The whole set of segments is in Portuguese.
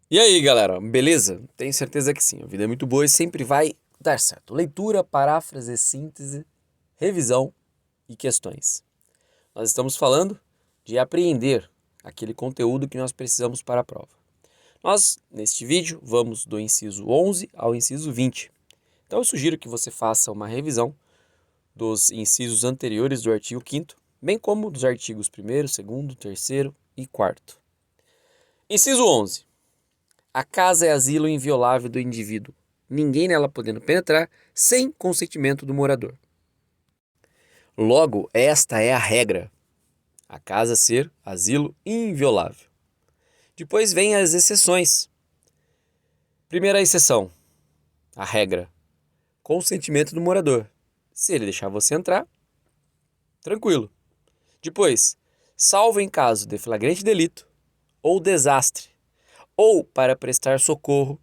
E aí, galera, beleza? Tenho certeza que sim. A vida é muito boa e sempre vai dar certo. Leitura, paráfrase, síntese, revisão e questões. Nós estamos falando de apreender aquele conteúdo que nós precisamos para a prova. Nós, neste vídeo, vamos do inciso 11 ao inciso 20. Então eu sugiro que você faça uma revisão dos incisos anteriores do artigo 5º, bem como dos artigos 1º, 2º, 3º e 4º. Inciso 11. A casa é asilo inviolável do indivíduo, ninguém nela podendo penetrar sem consentimento do morador. Logo, esta é a regra. A casa ser asilo inviolável. Depois vem as exceções. Primeira exceção, a regra. Consentimento do morador. Se ele deixar você entrar, tranquilo. Depois, salvo em caso de flagrante delito ou desastre, ou para prestar socorro,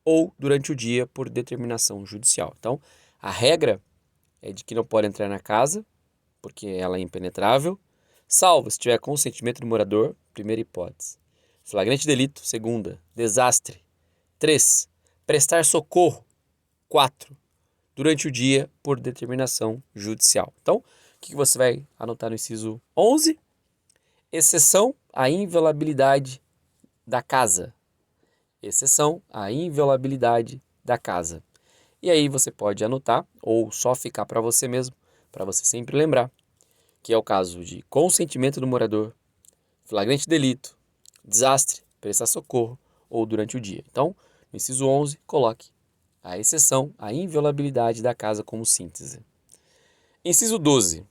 ou durante o dia por determinação judicial. Então, a regra é de que não pode entrar na casa, porque ela é impenetrável, salvo se tiver consentimento do morador, primeira hipótese. Flagrante delito, segunda. Desastre, 3. Prestar socorro, 4. Durante o dia por determinação judicial. Então, o que você vai anotar no inciso 11? Exceção à inviolabilidade da casa. Exceção à inviolabilidade da casa. E aí você pode anotar ou só ficar para você mesmo, para você sempre lembrar, que é o caso de consentimento do morador, flagrante delito, desastre, prestar socorro ou durante o dia. Então, no inciso 11, coloque a exceção à inviolabilidade da casa como síntese. Inciso 12.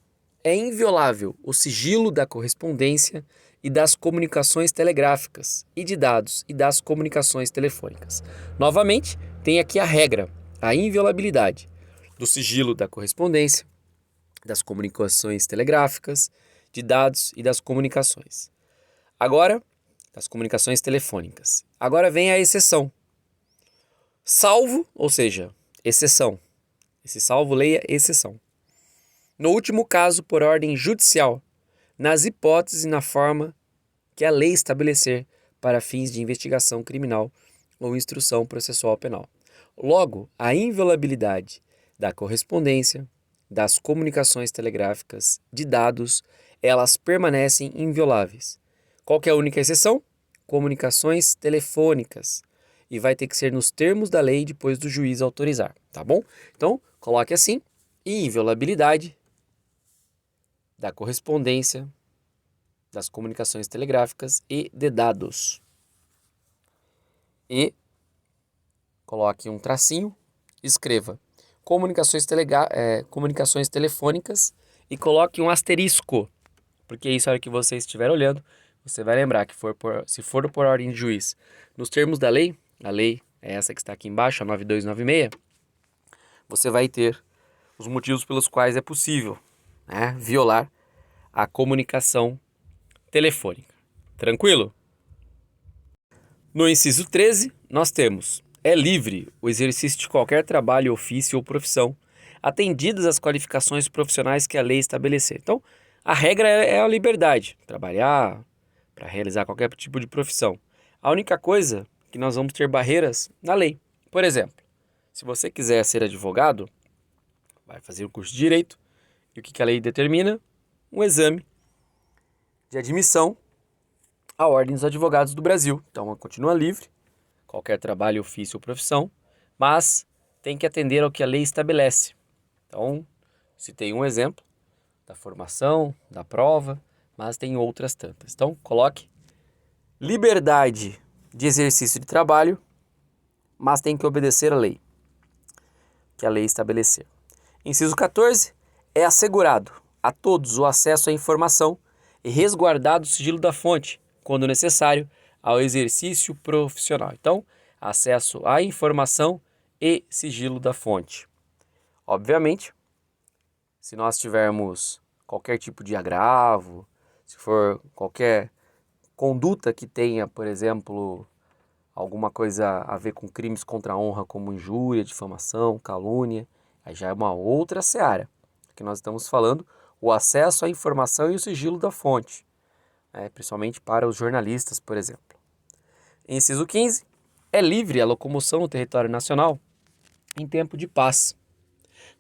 É inviolável o sigilo da correspondência e das comunicações telegráficas e de dados e das comunicações telefônicas. Novamente, tem aqui a regra, a inviolabilidade do sigilo da correspondência, das comunicações telegráficas, de dados e das comunicações. Agora, das comunicações telefônicas. Agora vem a exceção. Salvo, ou seja, exceção. Esse salvo leia exceção. No último caso, por ordem judicial, nas hipóteses e na forma que a lei estabelecer para fins de investigação criminal ou instrução processual penal. Logo, a inviolabilidade da correspondência, das comunicações telegráficas, de dados, elas permanecem invioláveis. Qual que é a única exceção? Comunicações telefônicas. E vai ter que ser nos termos da lei depois do juiz autorizar, tá bom? Então, coloque assim, inviolabilidade da correspondência, das comunicações telegráficas e de dados. E coloque um tracinho, escreva comunicações telefônicas e coloque um asterisco, porque isso, a hora que você estiver olhando, você vai lembrar que se for por ordem de juiz, nos termos da lei, a lei é essa que está aqui embaixo, a 9296, você vai ter os motivos pelos quais é possível, né, violar a comunicação telefônica. Tranquilo? No inciso 13, nós temos: é livre o exercício de qualquer trabalho, ofício ou profissão, atendidas as qualificações profissionais que a lei estabelecer. Então, a regra é a liberdade, trabalhar para realizar qualquer tipo de profissão. A única coisa que nós vamos ter barreiras na lei. Por exemplo, se você quiser ser advogado, vai fazer o curso de Direito, e o que a lei determina? Um exame de admissão à Ordem dos Advogados do Brasil. Então, continua livre, qualquer trabalho, ofício ou profissão, mas tem que atender ao que a lei estabelece. Então, citei um exemplo da formação, da prova, mas tem outras tantas. Então, coloque liberdade de exercício de trabalho, mas tem que obedecer à lei, que a lei estabelecer. Inciso 14. É assegurado a todos o acesso à informação e resguardado o sigilo da fonte, quando necessário, ao exercício profissional. Então, acesso à informação e sigilo da fonte. Obviamente, se nós tivermos qualquer tipo de agravo, se for qualquer conduta que tenha, por exemplo, alguma coisa a ver com crimes contra a honra, como injúria, difamação, calúnia, aí já é uma outra seara. Aqui nós estamos falando o acesso à informação e o sigilo da fonte, principalmente para os jornalistas, por exemplo. Inciso 15. É livre a locomoção no território nacional em tempo de paz,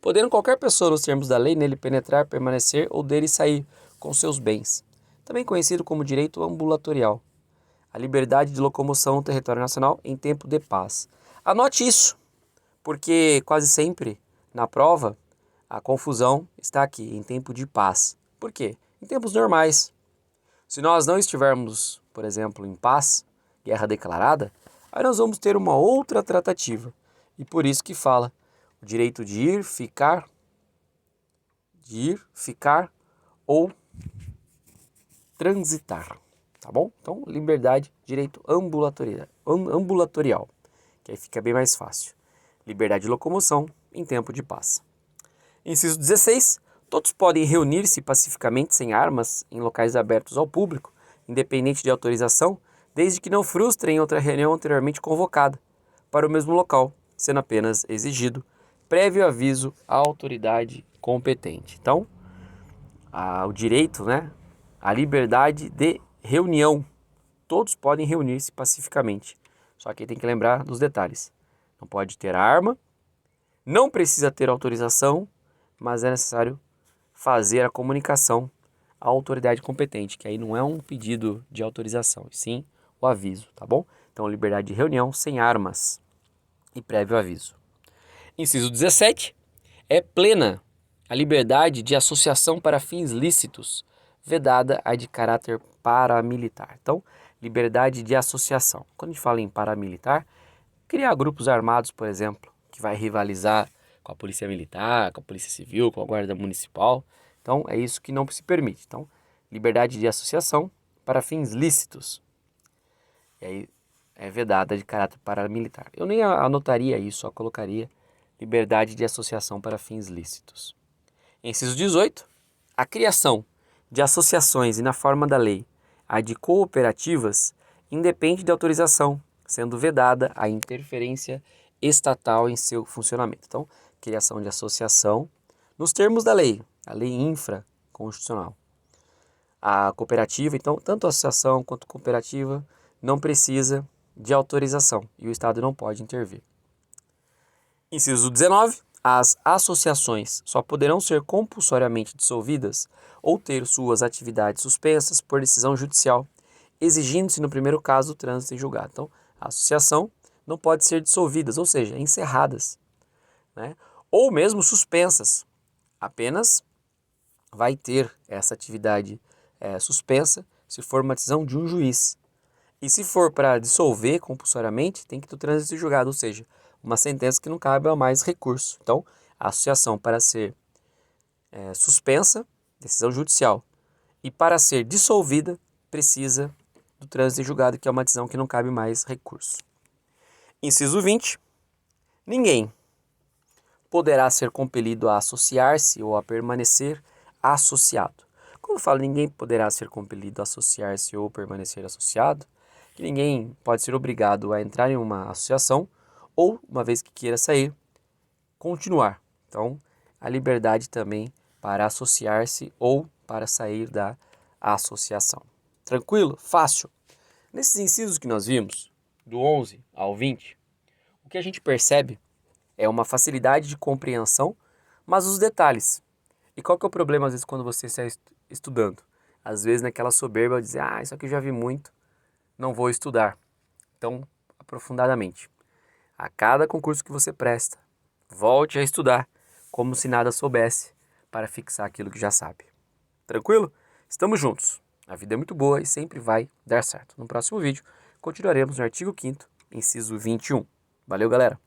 podendo qualquer pessoa, nos termos da lei, nele penetrar, permanecer ou dele sair com seus bens. Também conhecido como direito ambulatorial. A liberdade de locomoção no território nacional em tempo de paz. Anote isso, porque quase sempre na prova a confusão está aqui, em tempo de paz. Por quê? Em tempos normais. Se nós não estivermos, por exemplo, em paz, guerra declarada, aí nós vamos ter uma outra tratativa. E por isso que fala o direito de ir, ficar ou transitar, tá bom? Então, liberdade, direito ambulatorial, que aí fica bem mais fácil. Liberdade de locomoção em tempo de paz. Inciso 16. Todos podem reunir-se pacificamente sem armas em locais abertos ao público, independente de autorização, desde que não frustrem outra reunião anteriormente convocada para o mesmo local, sendo apenas exigido prévio aviso à autoridade competente. Então, o direito, a liberdade de reunião. Todos podem reunir-se pacificamente. Só que tem que lembrar dos detalhes. Não pode ter arma, não precisa ter autorização, mas é necessário fazer a comunicação à autoridade competente, que aí não é um pedido de autorização, e sim o aviso, tá bom? Então, liberdade de reunião sem armas e prévio aviso. Inciso 17. É plena a liberdade de associação para fins lícitos, vedada a de caráter paramilitar. Então, liberdade de associação. Quando a gente fala em paramilitar, criar grupos armados, por exemplo, que vai rivalizar com a polícia militar, com a polícia civil, com a guarda municipal. Então, é isso que não se permite. Então, liberdade de associação para fins lícitos. E aí é vedada de caráter paramilitar. Eu nem anotaria isso, só colocaria liberdade de associação para fins lícitos. Inciso 18. A criação de associações e, na forma da lei, a de cooperativas, independe de autorização, sendo vedada a interferência estatal em seu funcionamento. Então, criação de associação nos termos da lei, a lei infraconstitucional. A cooperativa, então, tanto a associação quanto a cooperativa, não precisa de autorização e o Estado não pode intervir. Inciso 19. As associações só poderão ser compulsoriamente dissolvidas ou ter suas atividades suspensas por decisão judicial, exigindo-se no primeiro caso o trânsito em julgado. Então, a associação não pode ser dissolvidas, ou seja, encerradas, ou mesmo suspensas. Apenas vai ter essa atividade suspensa se for uma decisão de um juiz. E se for para dissolver compulsoriamente, tem que ter o trânsito em julgado, ou seja, uma sentença que não cabe a mais recurso. Então, a associação para ser suspensa, decisão judicial, e para ser dissolvida, precisa do trânsito em julgado, que é uma decisão que não cabe mais recurso. Inciso 20. Ninguém poderá ser compelido a associar-se ou a permanecer associado. Quando eu falo ninguém poderá ser compelido a associar-se ou permanecer associado, que ninguém pode ser obrigado a entrar em uma associação ou, uma vez que queira sair, continuar. Então, a liberdade também para associar-se ou para sair da associação. Tranquilo? Fácil. Nesses incisos que nós vimos, do 11 ao 20, o que a gente percebe é uma facilidade de compreensão, mas os detalhes. E qual que é o problema, às vezes, quando você está estudando? Às vezes, naquela soberba, dizer, isso aqui eu já vi muito, não vou estudar. Então, aprofundadamente. A cada concurso que você presta, volte a estudar, como se nada soubesse, para fixar aquilo que já sabe. Tranquilo? Estamos juntos. A vida é muito boa e sempre vai dar certo. No próximo vídeo, continuaremos no artigo 5º, inciso 21. Valeu, galera!